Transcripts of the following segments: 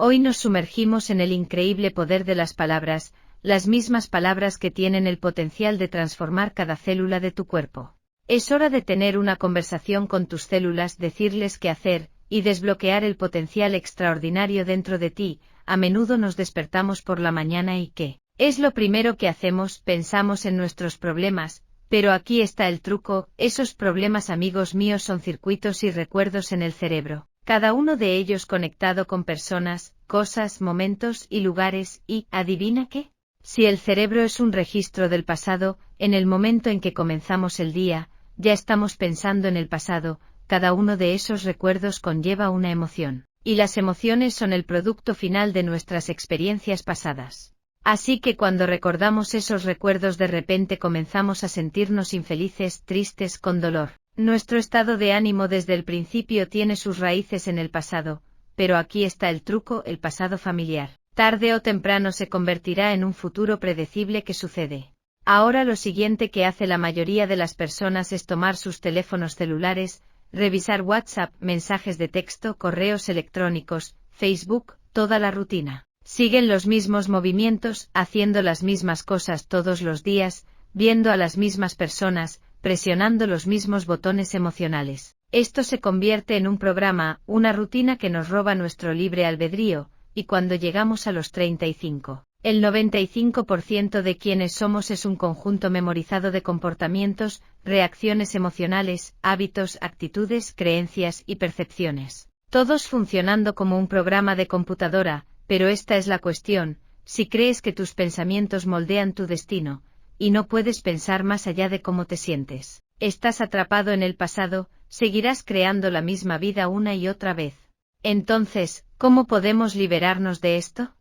Hoy nos sumergimos en el increíble poder de las palabras, las mismas palabras que tienen el potencial de transformar cada célula de tu cuerpo. Es hora de tener una conversación con tus células, decirles qué hacer, y desbloquear el potencial extraordinario dentro de ti. A menudo nos despertamos por la mañana y ¿qué es lo primero que hacemos? Pensamos en nuestros problemas, pero aquí está el truco: esos problemas, amigos míos, son circuitos y recuerdos en el cerebro, cada uno de ellos conectado con personas, cosas, momentos y lugares, y, ¿adivina qué? Si el cerebro es un registro del pasado, en el momento en que comenzamos el día, ya estamos pensando en el pasado. Cada uno de esos recuerdos conlleva una emoción, y las emociones son el producto final de nuestras experiencias pasadas. Así que cuando recordamos esos recuerdos, de repente comenzamos a sentirnos infelices, tristes, con dolor. Nuestro estado de ánimo desde el principio tiene sus raíces en el pasado, pero aquí está el truco: el pasado familiar, tarde o temprano se convertirá en un futuro predecible que sucede. Ahora lo siguiente que hace la mayoría de las personas es tomar sus teléfonos celulares, revisar WhatsApp, mensajes de texto, correos electrónicos, Facebook, toda la rutina. Siguen los mismos movimientos, haciendo las mismas cosas todos los días, viendo a las mismas personas, presionando los mismos botones emocionales. Esto se convierte en un programa, una rutina que nos roba nuestro libre albedrío, y cuando llegamos a los 35, el 95% de quienes somos es un conjunto memorizado de comportamientos, reacciones emocionales, hábitos, actitudes, creencias y percepciones. Todos funcionando como un programa de computadora. Pero esta es la cuestión: si crees que tus pensamientos moldean tu destino, y no puedes pensar más allá de cómo te sientes, estás atrapado en el pasado, seguirás creando la misma vida una y otra vez. Entonces, ¿cómo podemos liberarnos de esto?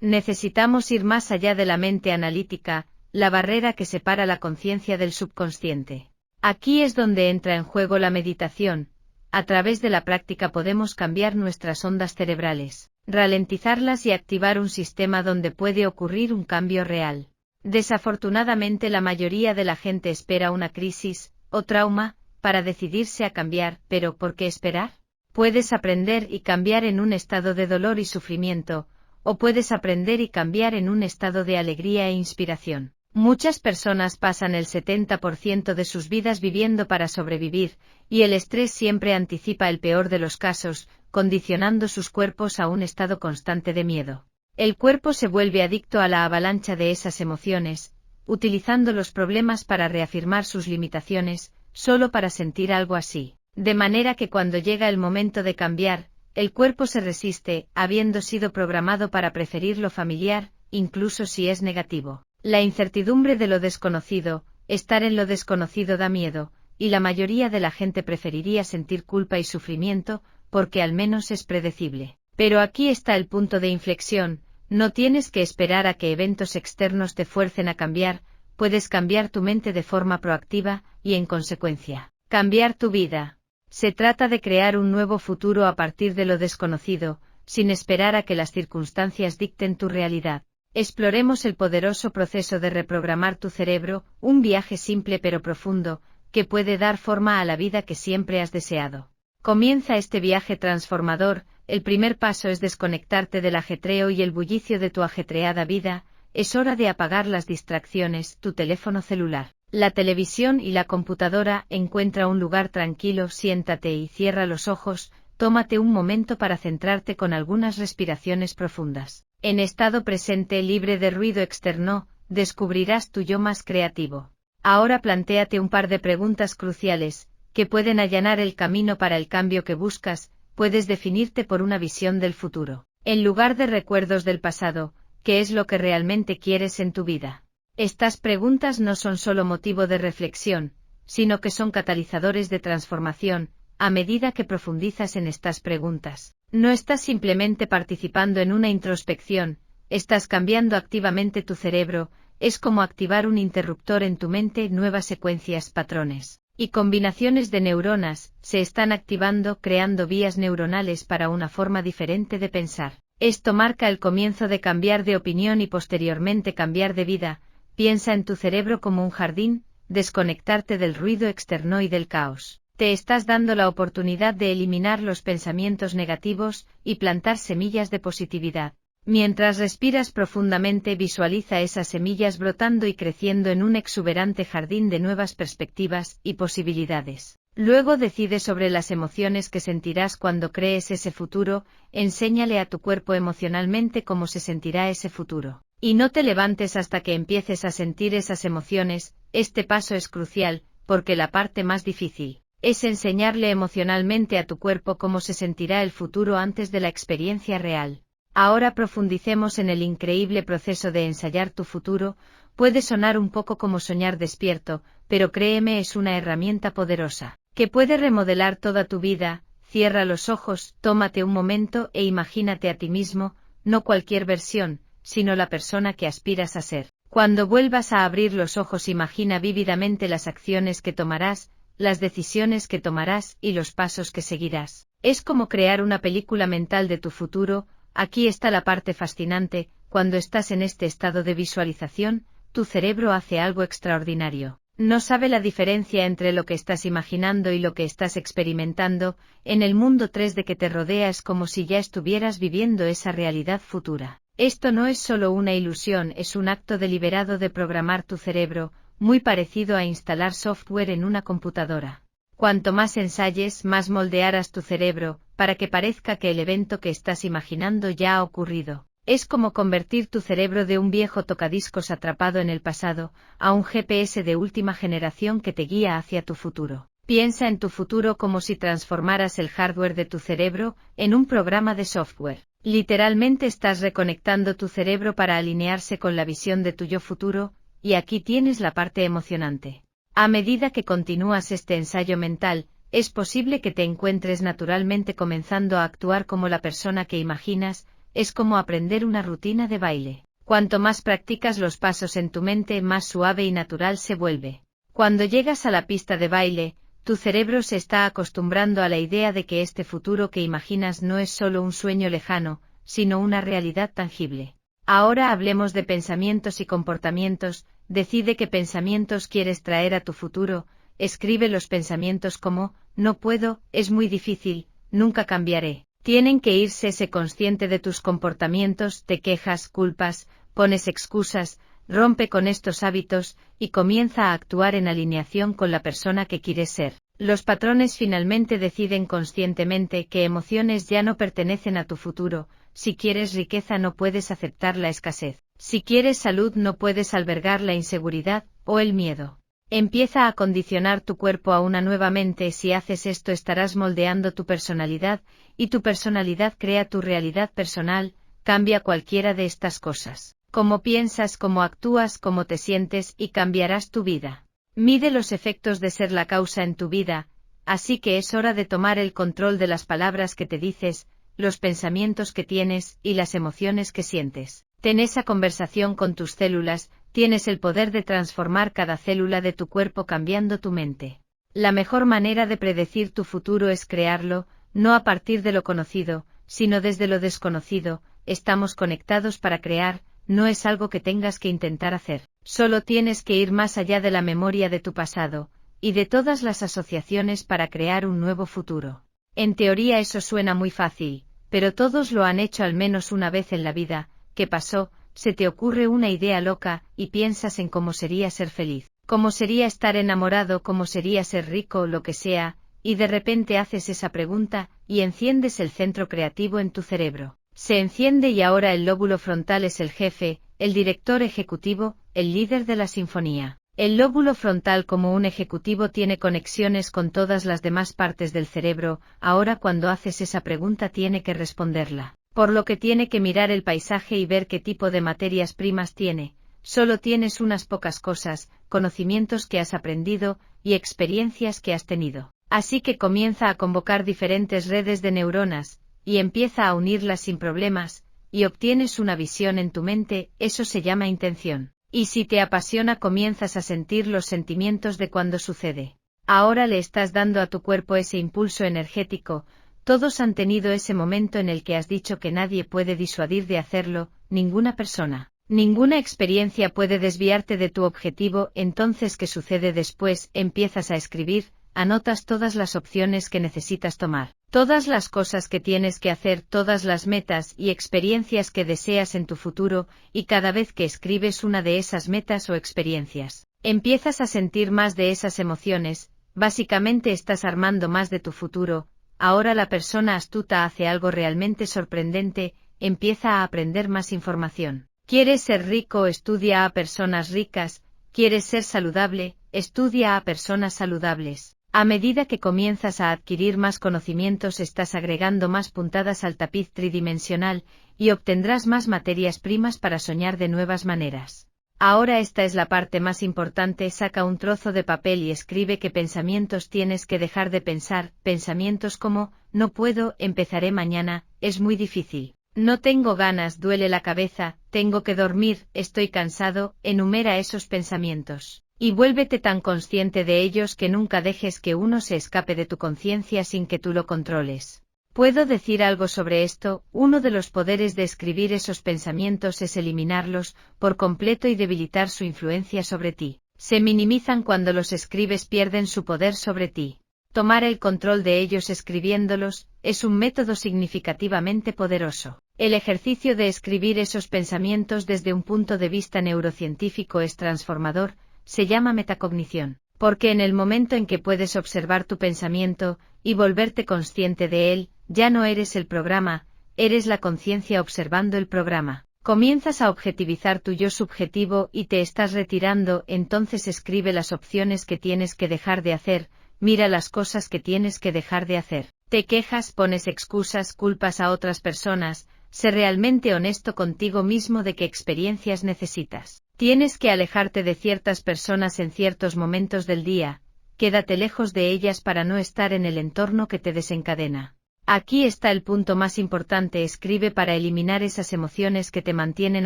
Necesitamos ir más allá de la mente analítica, la barrera que separa la conciencia del subconsciente. Aquí es donde entra en juego la meditación. A través de la práctica podemos cambiar nuestras ondas cerebrales, ralentizarlas y activar un sistema donde puede ocurrir un cambio real. Desafortunadamente, la mayoría de la gente espera una crisis o trauma para decidirse a cambiar. ¿Pero por qué esperar? Puedes aprender y cambiar en un estado de dolor y sufrimiento, o puedes aprender y cambiar en un estado de alegría e inspiración. Muchas personas pasan el 70% de sus vidas viviendo para sobrevivir, y el estrés siempre anticipa el peor de los casos, condicionando sus cuerpos a un estado constante de miedo. El cuerpo se vuelve adicto a la avalancha de esas emociones, utilizando los problemas para reafirmar sus limitaciones, solo para sentir algo así. De manera que cuando llega el momento de cambiar, el cuerpo se resiste, habiendo sido programado para preferir lo familiar, incluso si es negativo. La incertidumbre de lo desconocido, estar en lo desconocido da miedo, y la mayoría de la gente preferiría sentir culpa y sufrimiento, porque al menos es predecible. Pero aquí está el punto de inflexión: no tienes que esperar a que eventos externos te fuercen a cambiar, puedes cambiar tu mente de forma proactiva, y en consecuencia, cambiar tu vida. Se trata de crear un nuevo futuro a partir de lo desconocido, sin esperar a que las circunstancias dicten tu realidad. Exploremos el poderoso proceso de reprogramar tu cerebro, un viaje simple pero profundo, que puede dar forma a la vida que siempre has deseado. Comienza este viaje transformador. El primer paso es desconectarte del ajetreo y el bullicio de tu ajetreada vida. Es hora de apagar las distracciones, tu teléfono celular, la televisión y la computadora. Encuentra un lugar tranquilo, siéntate y cierra los ojos. Tómate un momento para centrarte con algunas respiraciones profundas. En estado presente, libre de ruido externo, descubrirás tu yo más creativo. Ahora plantéate un par de preguntas cruciales, que pueden allanar el camino para el cambio que buscas. Puedes definirte por una visión del futuro, en lugar de recuerdos del pasado. ¿Qué es lo que realmente quieres en tu vida? Estas preguntas no son solo motivo de reflexión, sino que son catalizadores de transformación. A medida que profundizas en estas preguntas, no estás simplemente participando en una introspección, estás cambiando activamente tu cerebro. Es como activar un interruptor en tu mente. Nuevas secuencias, patrones y combinaciones de neuronas se están activando, creando vías neuronales para una forma diferente de pensar. Esto marca el comienzo de cambiar de opinión y posteriormente cambiar de vida. Piensa en tu cerebro como un jardín, desconectarte del ruido externo y del caos. Te estás dando la oportunidad de eliminar los pensamientos negativos y plantar semillas de positividad. Mientras respiras profundamente, visualiza esas semillas brotando y creciendo en un exuberante jardín de nuevas perspectivas y posibilidades. Luego decide sobre las emociones que sentirás cuando crees ese futuro, enséñale a tu cuerpo emocionalmente cómo se sentirá ese futuro. Y no te levantes hasta que empieces a sentir esas emociones. Este paso es crucial, porque la parte más difícil es enseñarle emocionalmente a tu cuerpo cómo se sentirá el futuro antes de la experiencia real. Ahora profundicemos en el increíble proceso de ensayar tu futuro. Puede sonar un poco como soñar despierto, pero créeme, es una herramienta poderosa, que puede remodelar toda tu vida. Cierra los ojos, tómate un momento e imagínate a ti mismo, no cualquier versión, sino la persona que aspiras a ser. Cuando vuelvas a abrir los ojos, imagina vívidamente las acciones que tomarás, las decisiones que tomarás y los pasos que seguirás. Es como crear una película mental de tu futuro. Aquí está la parte fascinante: cuando estás en este estado de visualización, tu cerebro hace algo extraordinario. No sabe la diferencia entre lo que estás imaginando y lo que estás experimentando. En el mundo 3D que te rodea es como si ya estuvieras viviendo esa realidad futura. Esto no es solo una ilusión, es un acto deliberado de programar tu cerebro, muy parecido a instalar software en una computadora. Cuanto más ensayes, más moldearás tu cerebro, para que parezca que el evento que estás imaginando ya ha ocurrido. Es como convertir tu cerebro de un viejo tocadiscos atrapado en el pasado, a un GPS de última generación que te guía hacia tu futuro. Piensa en tu futuro como si transformaras el hardware de tu cerebro en un programa de software. Literalmente estás reconectando tu cerebro para alinearse con la visión de tu yo futuro, y aquí tienes la parte emocionante. A medida que continúas este ensayo mental, es posible que te encuentres naturalmente comenzando a actuar como la persona que imaginas. Es como aprender una rutina de baile. Cuanto más practicas los pasos en tu mente, más suave y natural se vuelve. Cuando llegas a la pista de baile, tu cerebro se está acostumbrando a la idea de que este futuro que imaginas no es solo un sueño lejano, sino una realidad tangible. Ahora hablemos de pensamientos y comportamientos. Decide qué pensamientos quieres traer a tu futuro. Escribe los pensamientos como: no puedo, es muy difícil, nunca cambiaré. Tienen que irse. Sé consciente de tus comportamientos, te quejas, culpas, pones excusas. Rompe con estos hábitos, y comienza a actuar en alineación con la persona que quieres ser. Los patrones finalmente deciden conscientemente qué emociones ya no pertenecen a tu futuro. Si quieres riqueza, no puedes aceptar la escasez. Si quieres salud, no puedes albergar la inseguridad o el miedo. Empieza a condicionar tu cuerpo a una nueva mente. Si haces esto, estarás moldeando tu personalidad, y tu personalidad crea tu realidad personal. Cambia cualquiera de estas cosas: cómo piensas, cómo actúas, cómo te sientes, y cambiarás tu vida. Mide los efectos de ser la causa en tu vida, así que es hora de tomar el control de las palabras que te dices, los pensamientos que tienes y las emociones que sientes. Ten esa conversación con tus células. Tienes el poder de transformar cada célula de tu cuerpo cambiando tu mente. La mejor manera de predecir tu futuro es crearlo, no a partir de lo conocido, sino desde lo desconocido. Estamos conectados para crear. No es algo que tengas que intentar hacer. Solo tienes que ir más allá de la memoria de tu pasado, y de todas las asociaciones para crear un nuevo futuro. En teoría eso suena muy fácil, pero todos lo han hecho al menos una vez en la vida. ¿Qué pasó? Se te ocurre una idea loca, y piensas en cómo sería ser feliz, cómo sería estar enamorado, cómo sería ser rico o lo que sea, y de repente haces esa pregunta, y enciendes el centro creativo en tu cerebro. Se enciende y ahora el lóbulo frontal es el jefe, el director ejecutivo, el líder de la sinfonía. El lóbulo frontal como un ejecutivo tiene conexiones con todas las demás partes del cerebro. Ahora cuando haces esa pregunta tiene que responderla. Por lo que tiene que mirar el paisaje y ver qué tipo de materias primas tiene. Solo tienes unas pocas cosas, conocimientos que has aprendido, y experiencias que has tenido. Así que comienza a convocar diferentes redes de neuronas, y empieza a unirlas sin problemas, y obtienes una visión en tu mente. Eso se llama intención. Y si te apasiona, comienzas a sentir los sentimientos de cuando sucede. Ahora le estás dando a tu cuerpo ese impulso energético. Todos han tenido ese momento en el que has dicho que nadie puede disuadir de hacerlo, ninguna persona, ninguna experiencia puede desviarte de tu objetivo. Entonces, ¿qué sucede después? Empiezas a escribir, anotas todas las opciones que necesitas tomar, todas las cosas que tienes que hacer, todas las metas y experiencias que deseas en tu futuro, y cada vez que escribes una de esas metas o experiencias, empiezas a sentir más de esas emociones, básicamente estás armando más de tu futuro. Ahora la persona astuta hace algo realmente sorprendente, empieza a aprender más información. ¿Quieres ser rico? Estudia a personas ricas. ¿Quieres ser saludable? Estudia a personas saludables. A medida que comienzas a adquirir más conocimientos estás agregando más puntadas al tapiz tridimensional, y obtendrás más materias primas para soñar de nuevas maneras. Ahora esta es la parte más importante, saca un trozo de papel y escribe qué pensamientos tienes que dejar de pensar, pensamientos como, no puedo, empezaré mañana, es muy difícil, no tengo ganas, duele la cabeza, tengo que dormir, estoy cansado, enumera esos pensamientos, y vuélvete tan consciente de ellos que nunca dejes que uno se escape de tu conciencia sin que tú lo controles. ¿Puedo decir algo sobre esto? Uno de los poderes de escribir esos pensamientos es eliminarlos por completo y debilitar su influencia sobre ti. Se minimizan cuando los escribes, pierden su poder sobre ti. Tomar el control de ellos escribiéndolos es un método significativamente poderoso. El ejercicio de escribir esos pensamientos desde un punto de vista neurocientífico es transformador, se llama metacognición. Porque en el momento en que puedes observar tu pensamiento y volverte consciente de él, ya no eres el programa, eres la conciencia observando el programa. Comienzas a objetivizar tu yo subjetivo y te estás retirando, entonces escribe las opciones que tienes que dejar de hacer, mira las cosas que tienes que dejar de hacer. Te quejas, pones excusas, culpas a otras personas, sé realmente honesto contigo mismo de qué experiencias necesitas. Tienes que alejarte de ciertas personas en ciertos momentos del día, quédate lejos de ellas para no estar en el entorno que te desencadena. Aquí está el punto más importante, escribe para eliminar esas emociones que te mantienen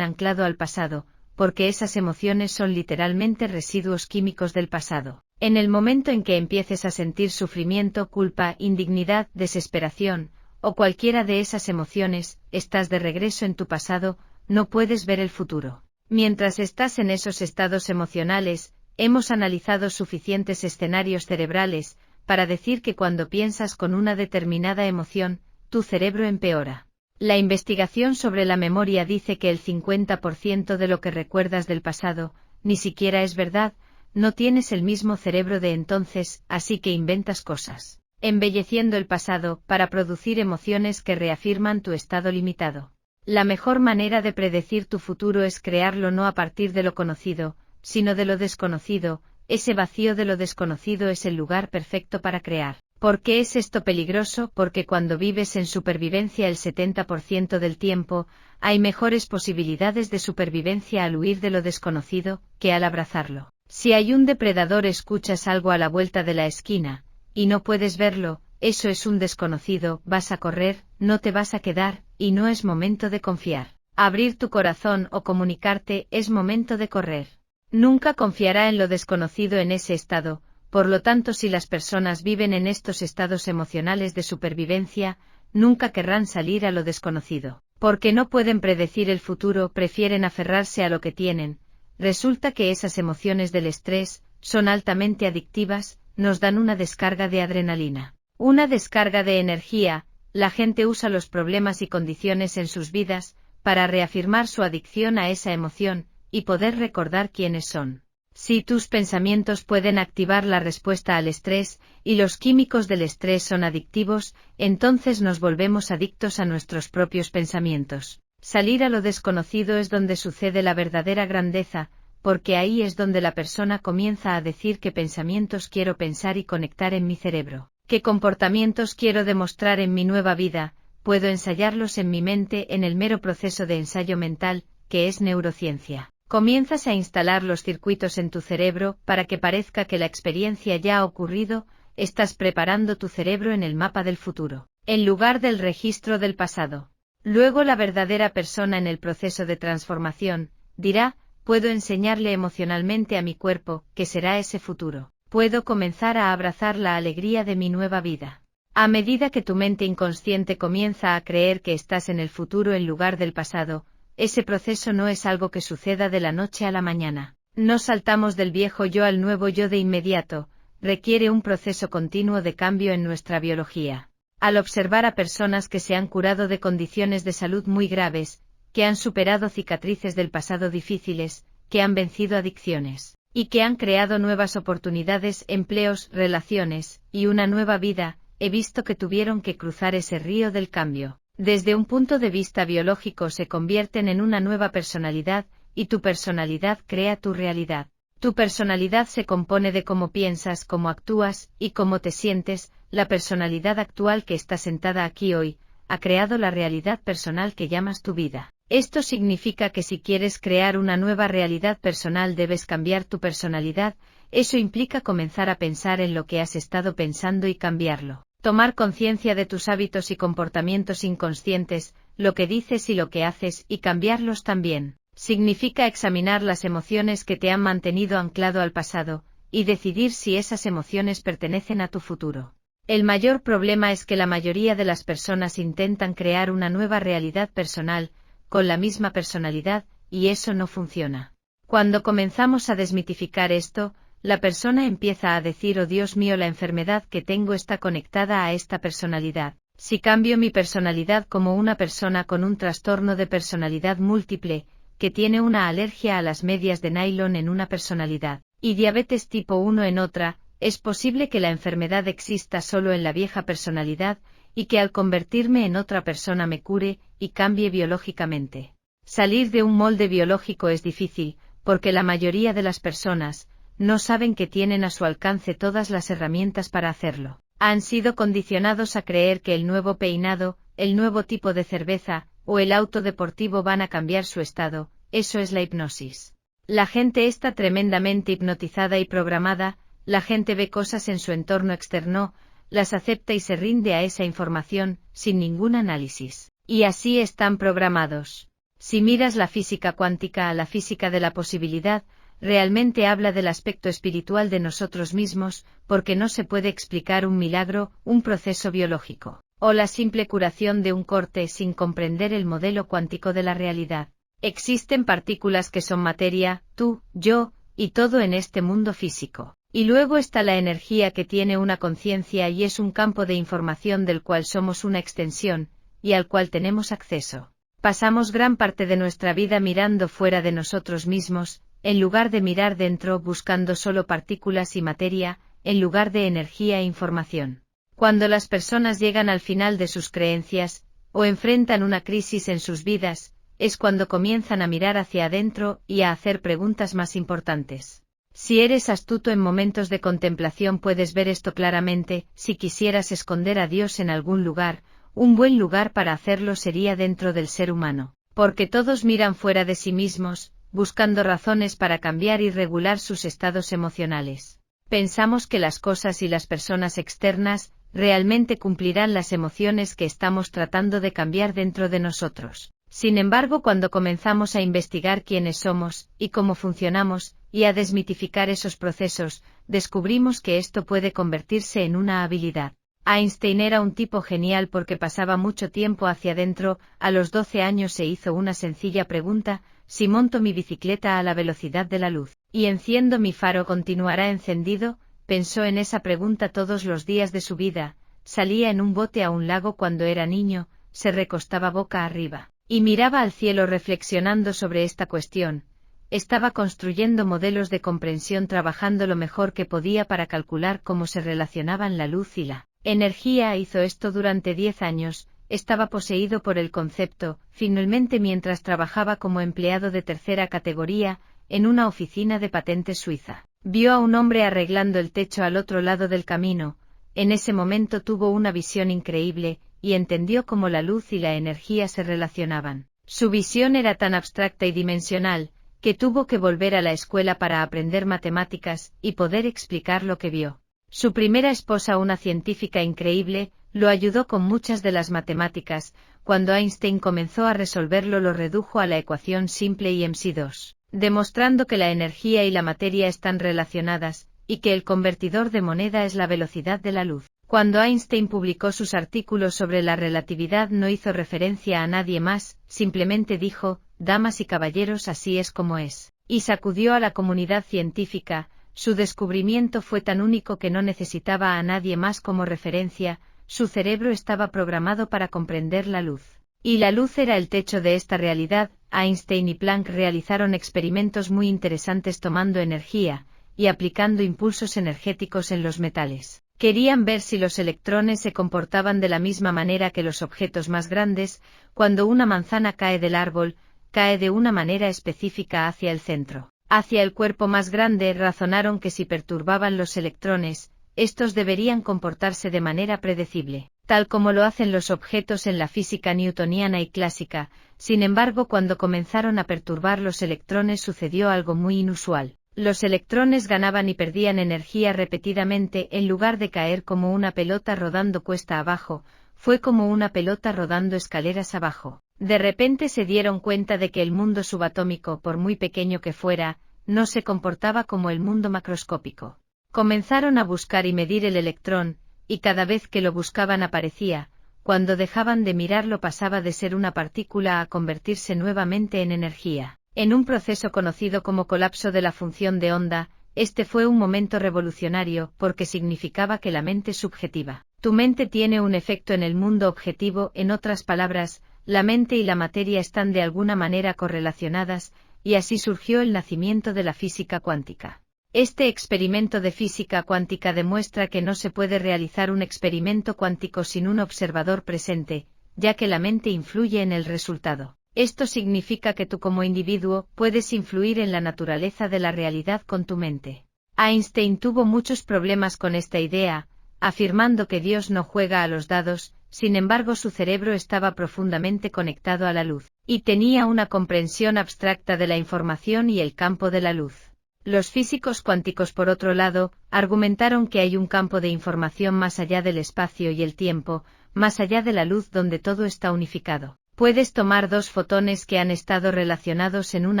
anclado al pasado, porque esas emociones son literalmente residuos químicos del pasado. En el momento en que empieces a sentir sufrimiento, culpa, indignidad, desesperación, o cualquiera de esas emociones, estás de regreso en tu pasado, no puedes ver el futuro. Mientras estás en esos estados emocionales, hemos analizado suficientes escenarios cerebrales para decir que cuando piensas con una determinada emoción, tu cerebro empeora. La investigación sobre la memoria dice que el 50% de lo que recuerdas del pasado, ni siquiera es verdad, no tienes el mismo cerebro de entonces, así que inventas cosas, embelleciendo el pasado, para producir emociones que reafirman tu estado limitado. La mejor manera de predecir tu futuro es crearlo no a partir de lo conocido, sino de lo desconocido. Ese vacío de lo desconocido es el lugar perfecto para crear. ¿Por qué es esto peligroso? Porque cuando vives en supervivencia el 70% del tiempo, hay mejores posibilidades de supervivencia al huir de lo desconocido, que al abrazarlo. Si hay un depredador, escuchas algo a la vuelta de la esquina, y no puedes verlo, eso es un desconocido, vas a correr, no te vas a quedar, y no es momento de confiar. Abrir tu corazón o comunicarte es momento de correr. Nunca confiará en lo desconocido en ese estado, por lo tanto si las personas viven en estos estados emocionales de supervivencia, nunca querrán salir a lo desconocido. Porque no pueden predecir el futuro, prefieren aferrarse a lo que tienen. Resulta que esas emociones del estrés son altamente adictivas, nos dan una descarga de adrenalina. Una descarga de energía. La gente usa los problemas y condiciones en sus vidas para reafirmar su adicción a esa emoción y poder recordar quiénes son. Si tus pensamientos pueden activar la respuesta al estrés y los químicos del estrés son adictivos, entonces nos volvemos adictos a nuestros propios pensamientos. Salir a lo desconocido es donde sucede la verdadera grandeza, porque ahí es donde la persona comienza a decir qué pensamientos quiero pensar y conectar en mi cerebro. ¿Qué comportamientos quiero demostrar en mi nueva vida? Puedo ensayarlos en mi mente en el mero proceso de ensayo mental, que es neurociencia. Comienzas a instalar los circuitos en tu cerebro para que parezca que la experiencia ya ha ocurrido, estás preparando tu cerebro en el mapa del futuro, en lugar del registro del pasado. Luego la verdadera persona en el proceso de transformación dirá, puedo enseñarle emocionalmente a mi cuerpo que será ese futuro. Puedo comenzar a abrazar la alegría de mi nueva vida. A medida que tu mente inconsciente comienza a creer que estás en el futuro en lugar del pasado, ese proceso no es algo que suceda de la noche a la mañana. No saltamos del viejo yo al nuevo yo de inmediato, requiere un proceso continuo de cambio en nuestra biología. Al observar a personas que se han curado de condiciones de salud muy graves, que han superado cicatrices del pasado difíciles, que han vencido adicciones, y que han creado nuevas oportunidades, empleos, relaciones, y una nueva vida, he visto que tuvieron que cruzar ese río del cambio. Desde un punto de vista biológico se convierten en una nueva personalidad, y tu personalidad crea tu realidad. Tu personalidad se compone de cómo piensas, cómo actúas, y cómo te sientes. La personalidad actual que está sentada aquí hoy, ha creado la realidad personal que llamas tu vida. Esto significa que si quieres crear una nueva realidad personal debes cambiar tu personalidad, eso implica comenzar a pensar en lo que has estado pensando y cambiarlo. Tomar conciencia de tus hábitos y comportamientos inconscientes, lo que dices y lo que haces, y cambiarlos también. Significa examinar las emociones que te han mantenido anclado al pasado, y decidir si esas emociones pertenecen a tu futuro. El mayor problema es que la mayoría de las personas intentan crear una nueva realidad personal, con la misma personalidad, y eso no funciona. Cuando comenzamos a desmitificar esto, la persona empieza a decir: oh Dios mío, la enfermedad que tengo está conectada a esta personalidad. Si cambio mi personalidad como una persona con un trastorno de personalidad múltiple, que tiene una alergia a las medias de nylon en una personalidad, y diabetes tipo 1 en otra, es posible que la enfermedad exista solo en la vieja personalidad, y que al convertirme en otra persona me cure, y cambie biológicamente. Salir de un molde biológico es difícil, porque la mayoría de las personas no saben que tienen a su alcance todas las herramientas para hacerlo. Han sido condicionados a creer que el nuevo peinado, el nuevo tipo de cerveza, o el auto deportivo van a cambiar su estado. Eso es la hipnosis. La gente está tremendamente hipnotizada y programada, la gente ve cosas en su entorno externo, las acepta y se rinde a esa información, sin ningún análisis. Y así están programados. Si miras la física cuántica a la física de la posibilidad, realmente habla del aspecto espiritual de nosotros mismos, porque no se puede explicar un milagro, un proceso biológico, o la simple curación de un corte sin comprender el modelo cuántico de la realidad. Existen partículas que son materia, tú, yo, y todo en este mundo físico. Y luego está la energía que tiene una conciencia y es un campo de información del cual somos una extensión, y al cual tenemos acceso. Pasamos gran parte de nuestra vida mirando fuera de nosotros mismos, en lugar de mirar dentro buscando solo partículas y materia, en lugar de energía e información. Cuando las personas llegan al final de sus creencias, o enfrentan una crisis en sus vidas, es cuando comienzan a mirar hacia adentro y a hacer preguntas más importantes. Si eres astuto en momentos de contemplación puedes ver esto claramente. Si quisieras esconder a Dios en algún lugar, un buen lugar para hacerlo sería dentro del ser humano, porque todos miran fuera de sí mismos, buscando razones para cambiar y regular sus estados emocionales. Pensamos que las cosas y las personas externas realmente cumplirán las emociones que estamos tratando de cambiar dentro de nosotros. Sin embargo, cuando comenzamos a investigar quiénes somos, y cómo funcionamos, y a desmitificar esos procesos, descubrimos que esto puede convertirse en una habilidad. Einstein era un tipo genial porque pasaba mucho tiempo hacia adentro. A los 12 años se hizo una sencilla pregunta: si monto mi bicicleta a la velocidad de la luz, y enciendo mi faro, ¿continuará encendido? Pensó en esa pregunta todos los días de su vida. Salía en un bote a un lago cuando era niño, se recostaba boca arriba y miraba al cielo reflexionando sobre esta cuestión. Estaba construyendo modelos de comprensión, trabajando lo mejor que podía para calcular cómo se relacionaban la luz y la energía. Hizo esto durante 10 años, estaba poseído por el concepto. Finalmente, mientras trabajaba como empleado de tercera categoría, en una oficina de patentes suiza, vio a un hombre arreglando el techo al otro lado del camino. En ese momento tuvo una visión increíble, y entendió cómo la luz y la energía se relacionaban. Su visión era tan abstracta y dimensional, que tuvo que volver a la escuela para aprender matemáticas y poder explicar lo que vio. Su primera esposa, una científica increíble, lo ayudó con muchas de las matemáticas. Cuando Einstein comenzó a resolverlo, lo redujo a la ecuación simple y MC2, demostrando que la energía y la materia están relacionadas, y que el convertidor de moneda es la velocidad de la luz. Cuando Einstein publicó sus artículos sobre la relatividad no hizo referencia a nadie más, simplemente dijo: damas y caballeros, así es como es, y sacudió a la comunidad científica. Su descubrimiento fue tan único que no necesitaba a nadie más como referencia, su cerebro estaba programado para comprender la luz. Y la luz era el techo de esta realidad. Einstein y Planck realizaron experimentos muy interesantes tomando energía y aplicando impulsos energéticos en los metales. Querían ver si los electrones se comportaban de la misma manera que los objetos más grandes. Cuando una manzana cae del árbol, cae de una manera específica hacia el centro. Hacia el cuerpo más grande razonaron que si perturbaban los electrones, estos deberían comportarse de manera predecible, tal como lo hacen los objetos en la física newtoniana y clásica. Sin embargo, cuando comenzaron a perturbar los electrones sucedió algo muy inusual. Los electrones ganaban y perdían energía repetidamente en lugar de caer como una pelota rodando cuesta abajo, fue como una pelota rodando escaleras abajo. De repente se dieron cuenta de que el mundo subatómico, por muy pequeño que fuera, no se comportaba como el mundo macroscópico. Comenzaron a buscar y medir el electrón, y cada vez que lo buscaban aparecía, cuando dejaban de mirarlo pasaba de ser una partícula a convertirse nuevamente en energía. En un proceso conocido como colapso de la función de onda, este fue un momento revolucionario porque significaba que la mente subjetiva, tu mente tiene un efecto en el mundo objetivo. En otras palabras, la mente y la materia están de alguna manera correlacionadas, y así surgió el nacimiento de la física cuántica. Este experimento de física cuántica demuestra que no se puede realizar un experimento cuántico sin un observador presente, ya que la mente influye en el resultado. Esto significa que tú como individuo puedes influir en la naturaleza de la realidad con tu mente. Einstein tuvo muchos problemas con esta idea, afirmando que Dios no juega a los dados. Sin embargo, su cerebro estaba profundamente conectado a la luz, y tenía una comprensión abstracta de la información y el campo de la luz. Los físicos cuánticos, por otro lado, argumentaron que hay un campo de información más allá del espacio y el tiempo, más allá de la luz donde todo está unificado. Puedes tomar dos fotones que han estado relacionados en un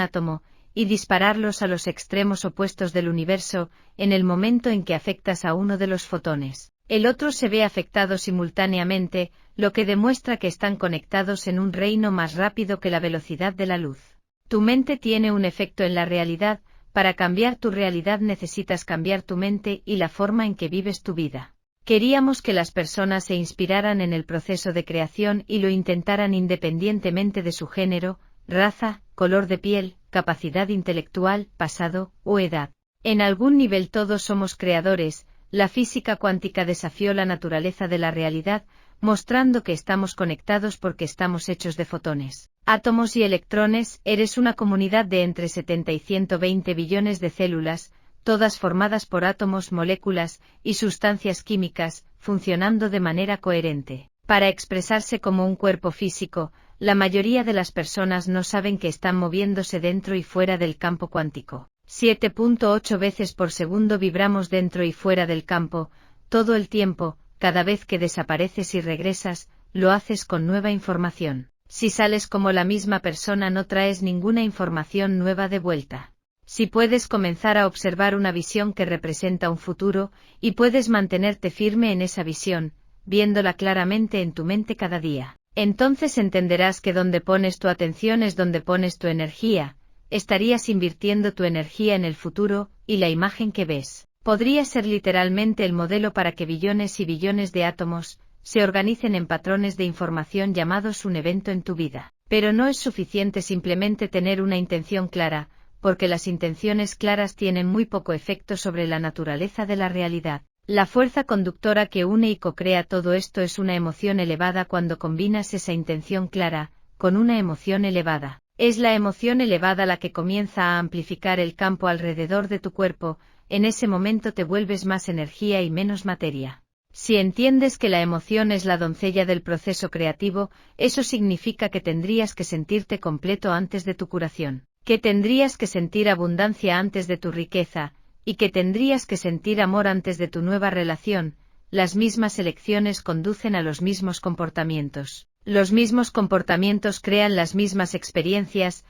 átomo, y dispararlos a los extremos opuestos del universo. En el momento en que afectas a uno de los fotones, el otro se ve afectado simultáneamente, lo que demuestra que están conectados en un reino más rápido que la velocidad de la luz. Tu mente tiene un efecto en la realidad. Para cambiar tu realidad necesitas cambiar tu mente y la forma en que vives tu vida. Queríamos que las personas se inspiraran en el proceso de creación y lo intentaran independientemente de su género, raza, color de piel, capacidad intelectual, pasado o edad. En algún nivel todos somos creadores. La física cuántica desafió la naturaleza de la realidad, mostrando que estamos conectados porque estamos hechos de fotones, átomos y electrones. Eres una comunidad de entre 70 y 120 billones de células, todas formadas por átomos, moléculas y sustancias químicas, funcionando de manera coherente. Para expresarse como un cuerpo físico, la mayoría de las personas no saben que están moviéndose dentro y fuera del campo cuántico. 7.8 veces por segundo vibramos dentro y fuera del campo, todo el tiempo. Cada vez que desapareces y regresas, lo haces con nueva información. Si sales como la misma persona no traes ninguna información nueva de vuelta. Si puedes comenzar a observar una visión que representa un futuro, y puedes mantenerte firme en esa visión, viéndola claramente en tu mente cada día, entonces entenderás que donde pones tu atención es donde pones tu energía. Estarías invirtiendo tu energía en el futuro, y la imagen que ves podría ser literalmente el modelo para que billones y billones de átomos se organicen en patrones de información llamados un evento en tu vida. Pero no es suficiente simplemente tener una intención clara, porque las intenciones claras tienen muy poco efecto sobre la naturaleza de la realidad. La fuerza conductora que une y co-crea todo esto es una emoción elevada. Cuando combinas esa intención clara con una emoción elevada, es la emoción elevada la que comienza a amplificar el campo alrededor de tu cuerpo. En ese momento te vuelves más energía y menos materia. Si entiendes que la emoción es la doncella del proceso creativo, eso significa que tendrías que sentirte completo antes de tu curación, que tendrías que sentir abundancia antes de tu riqueza, y que tendrías que sentir amor antes de tu nueva relación. Las mismas elecciones conducen a los mismos comportamientos. Los mismos comportamientos crean las mismas experiencias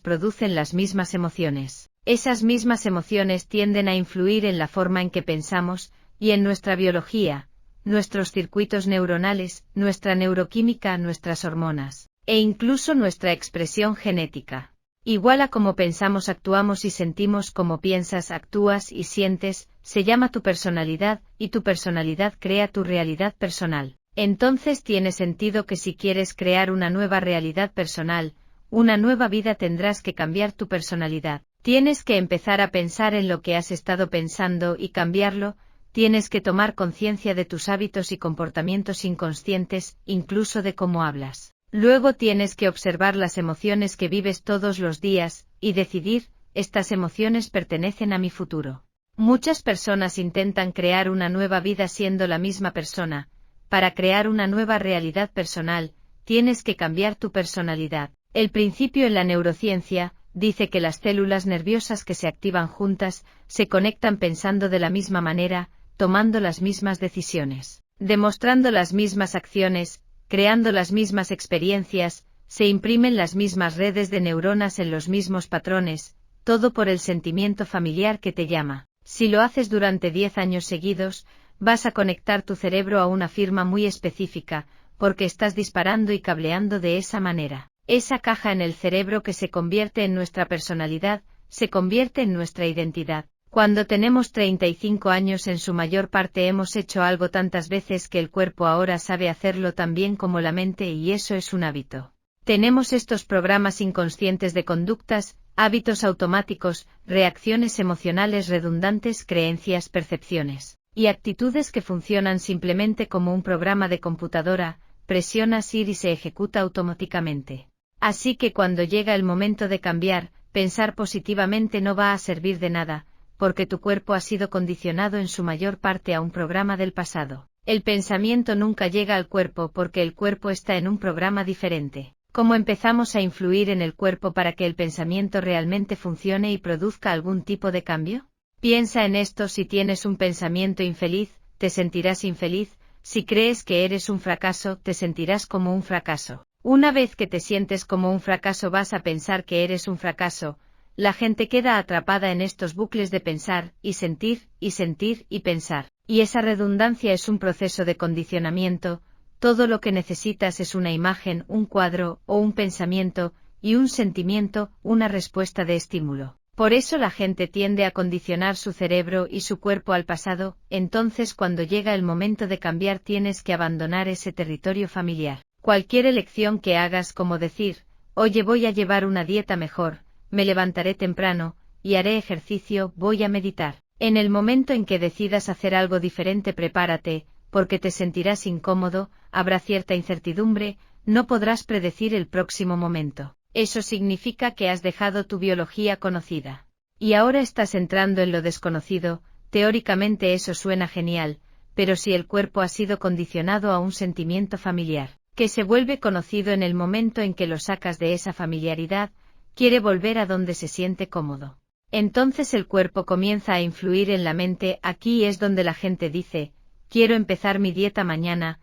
producen las mismas emociones. Esas mismas emociones tienden a influir en la forma en que pensamos, y en nuestra biología, nuestros circuitos neuronales, nuestra neuroquímica, nuestras hormonas, e incluso nuestra expresión genética. Igual a como pensamos, actuamos y sentimos, como piensas, actúas y sientes, se llama tu personalidad, y tu personalidad crea tu realidad personal. Entonces tiene sentido que si quieres crear una nueva realidad personal, una nueva vida, tendrás que cambiar tu personalidad. Tienes que empezar a pensar en lo que has estado pensando y cambiarlo, tienes que tomar conciencia de tus hábitos y comportamientos inconscientes, incluso de cómo hablas. Luego tienes que observar las emociones que vives todos los días, y decidir, estas emociones pertenecen a mi futuro. Muchas personas intentan crear una nueva vida siendo la misma persona. Para crear una nueva realidad personal, tienes que cambiar tu personalidad. El principio en la neurociencia dice que las células nerviosas que se activan juntas, se conectan pensando de la misma manera, tomando las mismas decisiones, demostrando las mismas acciones, creando las mismas experiencias, se imprimen las mismas redes de neuronas en los mismos patrones, todo por el sentimiento familiar que te llama. Si lo haces durante 10 años seguidos, vas a conectar tu cerebro a una firma muy específica, porque estás disparando y cableando de esa manera. Esa caja en el cerebro que se convierte en nuestra personalidad, se convierte en nuestra identidad. Cuando tenemos 35 años, en su mayor parte hemos hecho algo tantas veces que el cuerpo ahora sabe hacerlo tan bien como la mente, y eso es un hábito. Tenemos estos programas inconscientes de conductas, hábitos automáticos, reacciones emocionales redundantes, creencias, percepciones y actitudes que funcionan simplemente como un programa de computadora. Presionas ir y se ejecuta automáticamente. Así que cuando llega el momento de cambiar, pensar positivamente no va a servir de nada, porque tu cuerpo ha sido condicionado en su mayor parte a un programa del pasado. El pensamiento nunca llega al cuerpo porque el cuerpo está en un programa diferente. ¿Cómo empezamos a influir en el cuerpo para que el pensamiento realmente funcione y produzca algún tipo de cambio? Piensa en esto: si tienes un pensamiento infeliz, te sentirás infeliz; si crees que eres un fracaso, te sentirás como un fracaso. Una vez que te sientes como un fracaso, vas a pensar que eres un fracaso. La gente queda atrapada en estos bucles de pensar, y sentir, y pensar. Y esa redundancia es un proceso de condicionamiento. Todo lo que necesitas es una imagen, un cuadro, o un pensamiento, y un sentimiento, una respuesta de estímulo. Por eso la gente tiende a condicionar su cerebro y su cuerpo al pasado. Entonces, cuando llega el momento de cambiar, tienes que abandonar ese territorio familiar. Cualquier elección que hagas, como decir: oye, voy a llevar una dieta mejor, me levantaré temprano, y haré ejercicio, voy a meditar. En el momento en que decidas hacer algo diferente, prepárate, porque te sentirás incómodo, habrá cierta incertidumbre, no podrás predecir el próximo momento. Eso significa que has dejado tu biología conocida. Y ahora estás entrando en lo desconocido. Teóricamente eso suena genial, pero si el cuerpo ha sido condicionado a un sentimiento familiar, que se vuelve conocido en el momento en que lo sacas de esa familiaridad, quiere volver a donde se siente cómodo. Entonces el cuerpo comienza a influir en la mente. Aquí es donde la gente dice: quiero empezar mi dieta mañana.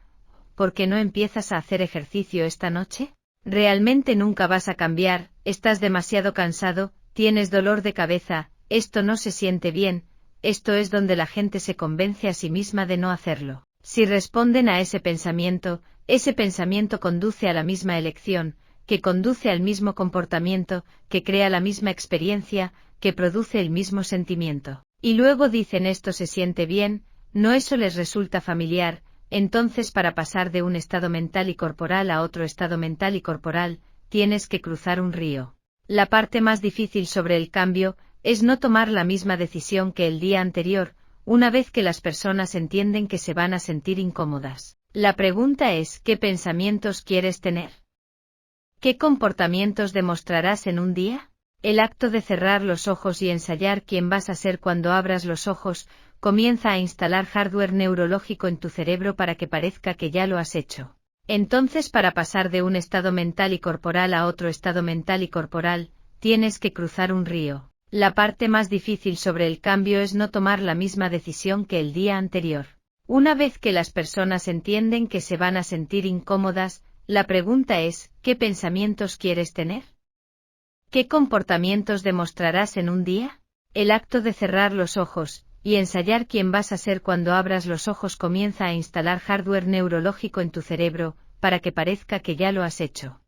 ¿Por qué no empiezas a hacer ejercicio esta noche? Realmente nunca vas a cambiar, estás demasiado cansado, tienes dolor de cabeza, esto no se siente bien. Esto es donde la gente se convence a sí misma de no hacerlo. Si responden a ese pensamiento conduce a la misma elección, que conduce al mismo comportamiento, que crea la misma experiencia, que produce el mismo sentimiento. Y luego dicen: esto se siente bien, no, eso les resulta familiar. Entonces, para pasar de un estado mental y corporal a otro estado mental y corporal, tienes que cruzar un río. La parte más difícil sobre el cambio es no tomar la misma decisión que el día anterior. Una vez que las personas entienden que se van a sentir incómodas, la pregunta es: ¿qué pensamientos quieres tener? ¿Qué comportamientos demostrarás en un día? El acto de cerrar los ojos y ensayar quién vas a ser cuando abras los ojos, comienza a instalar hardware neurológico en tu cerebro para que parezca que ya lo has hecho. Entonces, para pasar de un estado mental y corporal a otro estado mental y corporal, tienes que cruzar un río. La parte más difícil sobre el cambio es no tomar la misma decisión que el día anterior. Una vez que las personas entienden que se van a sentir incómodas, la pregunta es: ¿qué pensamientos quieres tener? ¿Qué comportamientos demostrarás en un día? El acto de cerrar los ojos y ensayar quién vas a ser cuando abras los ojos comienza a instalar hardware neurológico en tu cerebro, para que parezca que ya lo has hecho.